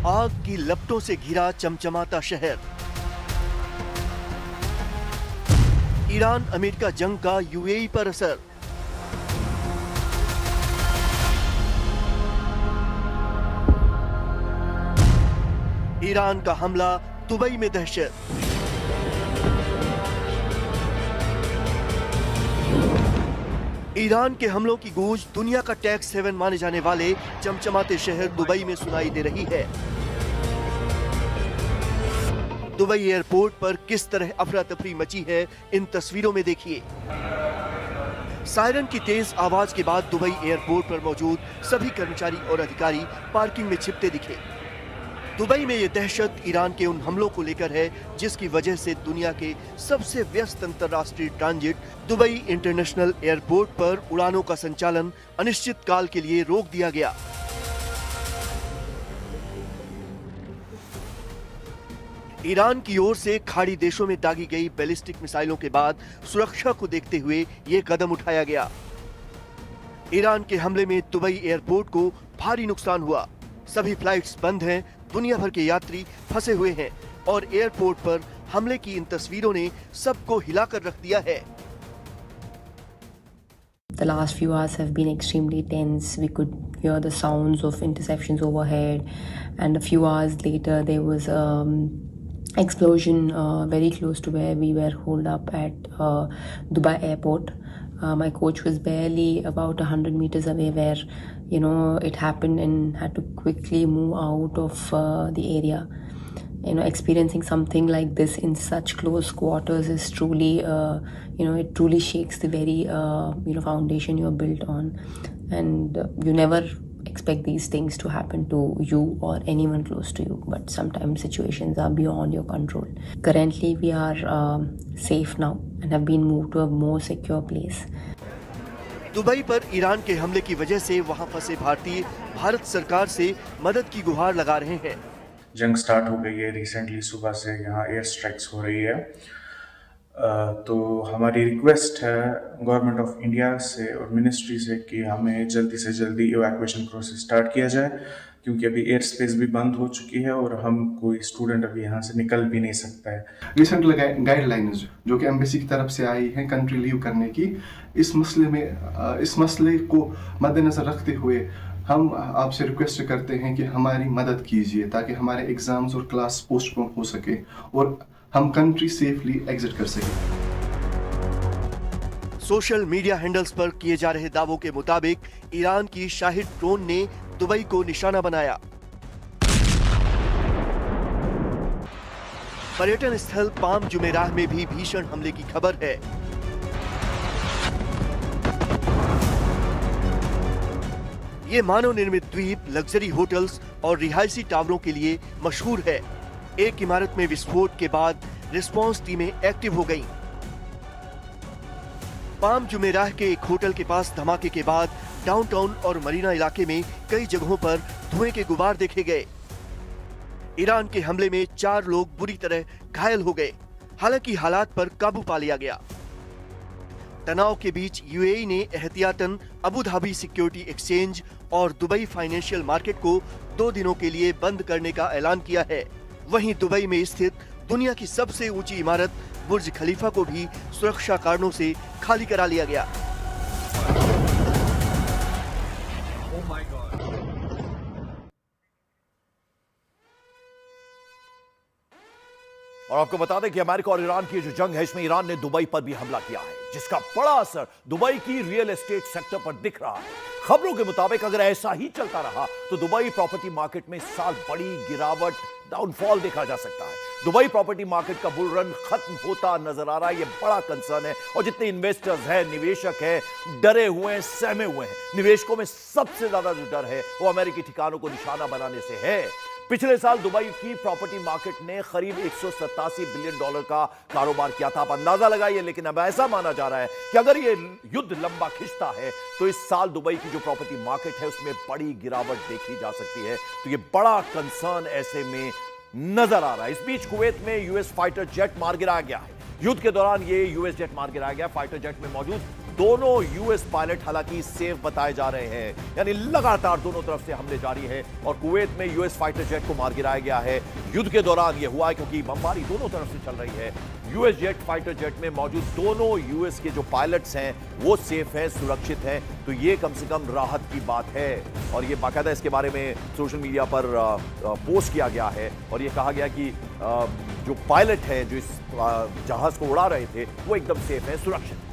आग की लपटों से घिरा चमचमाता शहर। ईरान अमेरिका जंग का यूएई पर असर। ईरान का हमला, दुबई में दहशत। ईरान के हमलों की गूंज दुनिया का टैक्स हेवन माने जाने वाले चमचमाते शहर दुबई में सुनाई दे रही है। दुबई एयरपोर्ट पर किस तरह अफरा तफरी मची है, इन तस्वीरों में देखिए। सायरन की तेज आवाज के बाद दुबई एयरपोर्ट पर मौजूद सभी कर्मचारी और अधिकारी पार्किंग में छिपते दिखे। दुबई में यह दहशत ईरान के उन हमलों को लेकर है जिसकी वजह से दुनिया के सबसे व्यस्त अंतर्राष्ट्रीय ट्रांजिट दुबई इंटरनेशनल एयरपोर्ट पर उड़ानों का संचालन अनिश्चित काल के लिए रोक दिया गया। ईरान की ओर से खाड़ी देशों में दागी गई बैलिस्टिक मिसाइलों के बाद सुरक्षा को देखते हुए यह कदम उठाया गया। ईरान के हमले में दुबई एयरपोर्ट को भारी नुकसान हुआ। सभी फ्लाइट्स बंद हैं, दुनिया भर के यात्री फंसे हुए हैं और एयरपोर्ट पर हमले की इन तस्वीरों ने सबको हिलाकर रख दिया है। The last few hours have been extremely tense. We could hear the sounds of interceptions overhead, and a few hours later there was explosion very close to where we were holed up at Dubai airport. My coach was barely about 100 meters away where it happened, and had to quickly move out of the area. Experiencing something like this in such close quarters is truly it truly shakes the very foundation you're built on, and you never expect these things to happen to you or anyone close to you, but sometimes situations are beyond your control. Currently we are safe now and have been moved to a more secure place. Dubai पर Iran के हमले की वजह से वहां फंसे भारतीय भारत सरकार से मदद की गुहार लगा रहे हैं। जंग स्टार्ट हो गई है, रिसेंटली सुबह से यहाँ एयर स्ट्राइक्स हो रही है। तो हमारी रिक्वेस्ट है गवर्नमेंट ऑफ इंडिया से और मिनिस्ट्री से कि हमें जल्दी से जल्दी इवैक्यूएशन प्रोसेस स्टार्ट किया जाए, क्योंकि अभी एयर स्पेस भी बंद हो चुकी है और हम कोई स्टूडेंट अभी यहाँ से निकल भी नहीं सकता है। रिसेंट गाइडलाइंस जो कि एम्बेसी की तरफ से आई हैं कंट्री लीव करने की, इस मसले को मद्देनजर रखते हुए हम आपसे रिक्वेस्ट करते हैं कि हमारी मदद कीजिए ताकि हमारे एग्जाम्स और क्लास पोस्टपोन हो सके और हम कंट्री सेफली एग्जिट कर सकें। सोशल मीडिया हैंडल्स पर किए जा रहे दावों के मुताबिक ईरान की शाहिद ड्रोन ने दुबई को निशाना बनाया। पर्यटन स्थल पाम जुमेराह में भी भीषण हमले की खबर है। ये मानव निर्मित द्वीप लग्जरी होटल्स और रिहायशी टावरों के लिए मशहूर है। एक इमारत में विस्फोट के बाद रिस्पांस टीमें एक्टिव हो गईं। पाम जुमेराह के एक होटल के पास धमाके के बाद डाउनटाउन और मरीना इलाके में कई जगहों पर धुएं के गुबार देखे गए। ईरान के हमले में 4 लोग बुरी तरह घायल हो गए। हालांकि हालात पर काबू पा लिया गया। तनाव के बीच यूएई ने एहतियातन अबू धाबी सिक्योरिटी एक्सचेंज और दुबई फाइनेंशियल मार्केट को 2 दिनों के लिए बंद करने का ऐलान किया है। वहीं दुबई में स्थित दुनिया की सबसे ऊंची इमारत बुर्ज खलीफा को भी सुरक्षा कारणों से खाली करा लिया गया। और आपको बता दें कि अमेरिका और ईरान की जो जंग है, इसमें ईरान ने दुबई पर भी हमला किया है, जिसका बड़ा असर दुबई की रियल एस्टेट सेक्टर पर दिख रहा है। खबरों के मुताबिक अगर ऐसा ही चलता रहा तो दुबई प्रॉपर्टी मार्केट में इस साल बड़ी गिरावट, डाउनफॉल देखा जा सकता है। दुबई प्रॉपर्टी मार्केट का बुल रन खत्म होता नजर आ रहा है, यह बड़ा कंसर्न है। और जितने इन्वेस्टर्स हैं, निवेशक हैं, डरे हुए हैं, सहमे हुए हैं। निवेशकों में सबसे ज्यादा जो डर है वो अमेरिकी ठिकानों को निशाना बनाने से है। पिछले साल दुबई की प्रॉपर्टी मार्केट ने करीब $187 बिलियन का कारोबार किया था। आप अंदाजा लगाइए, लेकिन अब ऐसा माना जा रहा है कि अगर ये युद्ध लंबा खिंचता है तो इस साल दुबई की जो प्रॉपर्टी मार्केट है उसमें बड़ी गिरावट देखी जा सकती है। तो ये बड़ा कंसर्न ऐसे में नजर आ रहा है। इस बीच कुवैत में यूएस फाइटर जेट मार गिराया गया है। युद्ध के दौरान ये यूएस जेट मार गिराया गया। फाइटर जेट में मौजूद दोनों यूएस पायलट हालांकि सेफ बताए जा रहे हैं, यानी लगातार दोनों तरफ से हमले जारी है और कुवैत में यूएस फाइटर जेट को मार गिराया गया है। युद्ध के दौरान यह हुआ है क्योंकि बमबारी दोनों तरफ से चल रही है। यूएस जेट फाइटर जेट में मौजूद दोनों यूएस के जो पायलट्स हैं वो सेफ हैं, सुरक्षित हैं, तो ये कम से कम राहत की बात है। और ये बाकायदा इसके बारे में सोशल मीडिया पर पोस्ट किया गया है और ये कहा गया कि जो पायलट हैं जो इस जहाज को उड़ा रहे थे वो एकदम सेफ है, सुरक्षित है।